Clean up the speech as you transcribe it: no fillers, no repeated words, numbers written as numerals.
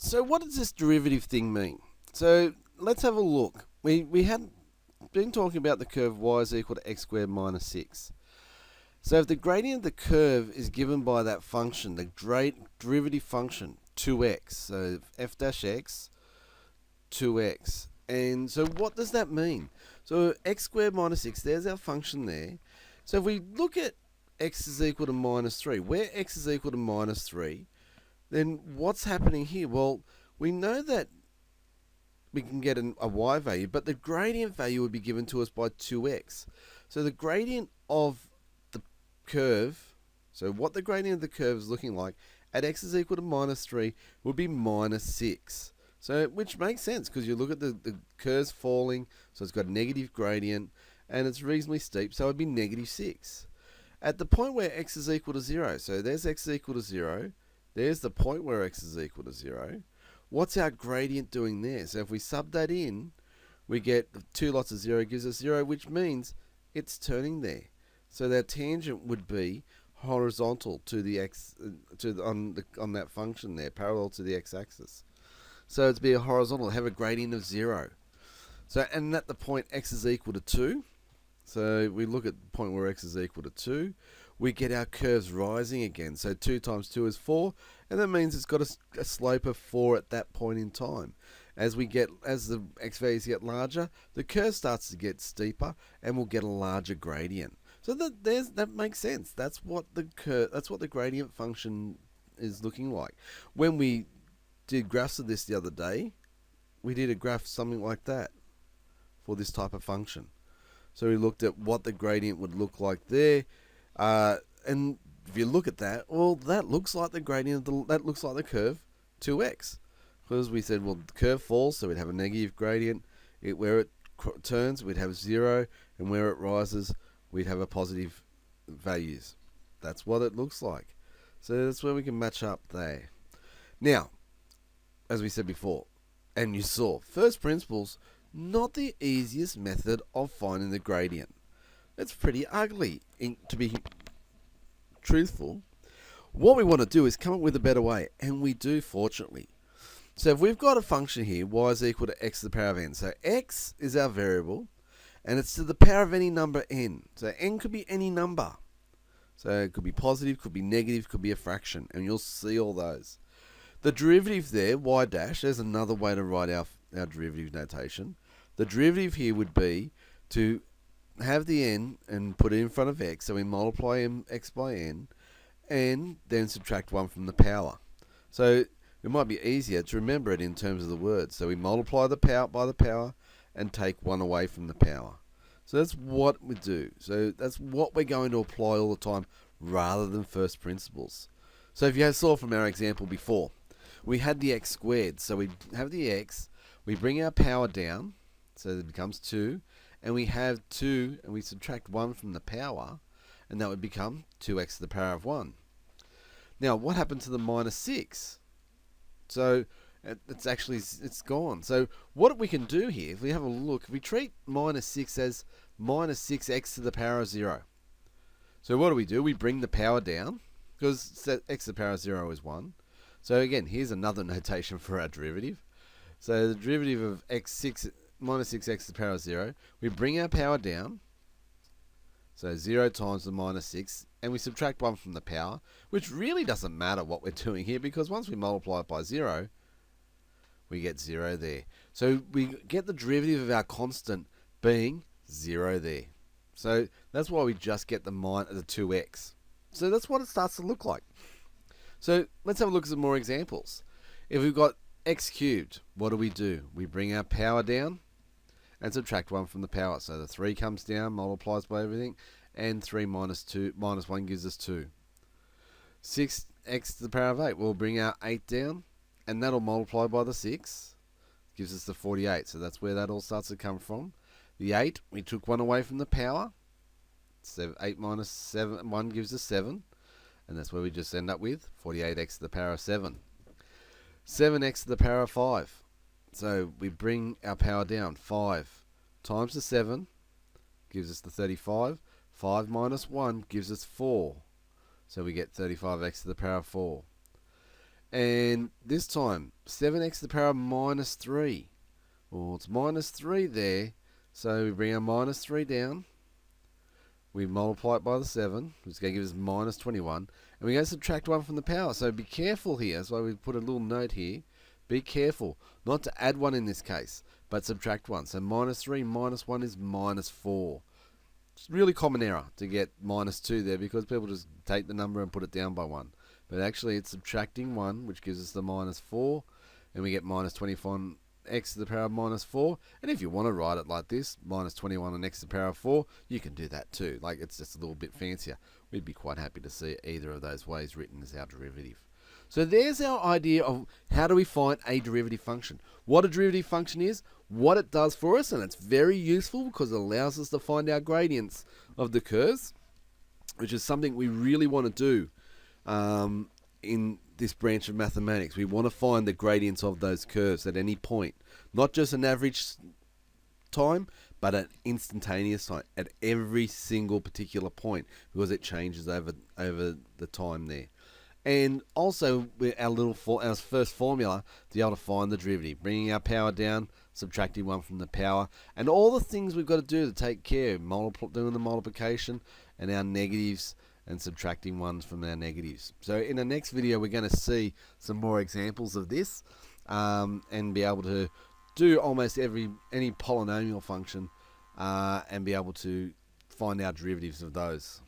So what does this derivative thing mean? So let's have a look. We had been talking about the curve y is equal to x squared minus 6. So if the gradient of the curve is given by that function, the derivative function, 2x, so f dash x, 2x. And so what does that mean? So x squared minus 6, there's our function there. So if we look at x is equal to minus 3, where x is equal to minus 3, then what's happening here? Well, we know that we can get a y value, but the gradient value would be given to us by 2x. So the gradient of the curve, so what the gradient of the curve is looking like at x is equal to minus 3 would be minus 6. So, which makes sense because you look at the curve's falling, so it's got a negative gradient, and it's reasonably steep, so it would be negative 6. At the point where x is equal to 0, so there's x is equal to 0, there's the point where x is equal to 0. What's our gradient doing there? So if we sub that in, we get 2 lots of 0 gives us 0, which means it's turning there. So that tangent would be horizontal to the x on that function there, parallel to the x-axis. So it'd be a horizontal, have a gradient of 0. So and at the point x is equal to 2, so we look at the point where x is equal to 2, we get our curves rising again. So 2 times 2 is 4, and that means it's got a slope of 4 at that point in time. As the x values get larger, the curve starts to get steeper, and we'll get a larger gradient. So that makes sense. That's what the gradient function is looking like. When we did graphs of this the other day, we did a graph something like that for this type of function. So we looked at what the gradient would look like there. And if you look at that, well, that looks like the gradient, that looks like the curve 2x. Because we said, well, the curve falls, so we'd have a negative gradient. Where it turns, we'd have 0. And where it rises, we'd have a positive values. That's what it looks like. So that's where we can match up there. Now, as we said before, and you saw, first principles, not the easiest method of finding the gradient. It's pretty ugly, to be truthful. What we want to do is come up with a better way, and we do, fortunately. So if we've got a function here, y is equal to x to the power of n. So x is our variable, and it's to the power of any number n. So n could be any number. So it could be positive, could be negative, could be a fraction, and you'll see all those. The derivative there, y dash, there's another way to write our derivative notation. The derivative here would be to have the n and put it in front of x, so we multiply x by n, and then subtract 1 from the power. So it might be easier to remember it in terms of the words. So we multiply the power by the power and take 1 away from the power. So that's what we do. So that's what we're going to apply all the time rather than first principles. So if you saw from our example before, we had the x squared. So we have the x, we bring our power down, so it becomes 2, and we have 2, and we subtract 1 from the power, and that would become 2x to the power of 1. Now, what happened to the minus 6? So it's gone. So what we can do here, if we have a look, if we treat minus 6 as minus 6x to the power of 0. So what do? We bring the power down, because x to the power of 0 is 1. So again, here's another notation for our derivative. So the derivative of minus 6x to the power of 0, we bring our power down, so 0 times the minus 6, and we subtract 1 from the power, which really doesn't matter what we're doing here, because once we multiply it by 0, we get 0 there. So we get the derivative of our constant being 0 there. So that's why we just get the 2x. So that's what it starts to look like. So let's have a look at some more examples. If we've got x cubed, what do? We bring our power down and subtract 1 from the power. So the 3 comes down, multiplies by everything, and 3 minus 1 gives us 2. 6x to the power of 8, we'll bring our 8 down, and that'll multiply by the 6, gives us the 48. So that's where that all starts to come from. The 8, we took 1 away from the power. 8 minus 7, 1 gives us 7. And that's where we just end up with 48x to the power of 7. 7x to the power of 5. So we bring our power down. 5 times the 7 gives us the 35. 5 minus 1 gives us 4. So we get 35x to the power of 4. And this time, 7x to the power of minus 3. Well, it's minus 3 there. So we bring our minus 3 down. We multiply it by the 7, which is going to give us minus 21. And we're going to subtract 1 from the power. So be careful here. That's why we put a little note here. Be careful not to add 1 in this case, but subtract 1. So minus 3 minus 1 is minus 4. It's a really common error to get minus 2 there because people just take the number and put it down by 1. But actually it's subtracting 1, which gives us the minus 4. And we get minus 24 x to the power of minus 4. And if you want to write it like this, minus 21 on x to the power of 4, you can do that too. Like, it's just a little bit fancier. We'd be quite happy to see either of those ways written as our derivative. So there's our idea of how do we find a derivative function. What a derivative function is, what it does for us, and it's very useful because it allows us to find our gradients of the curves, which is something we really want to do in this branch of mathematics. We want to find the gradients of those curves at any point, not just an average time, but an instantaneous time at every single particular point, because it changes over the time there. And also our first formula to be able to find the derivative, bringing our power down, subtracting 1 from the power, and all the things we've got to do to take care of doing the multiplication and our negatives and subtracting 1 from our negatives. So in the next video we're going to see some more examples of this and be able to do almost any polynomial function and be able to find our derivatives of those.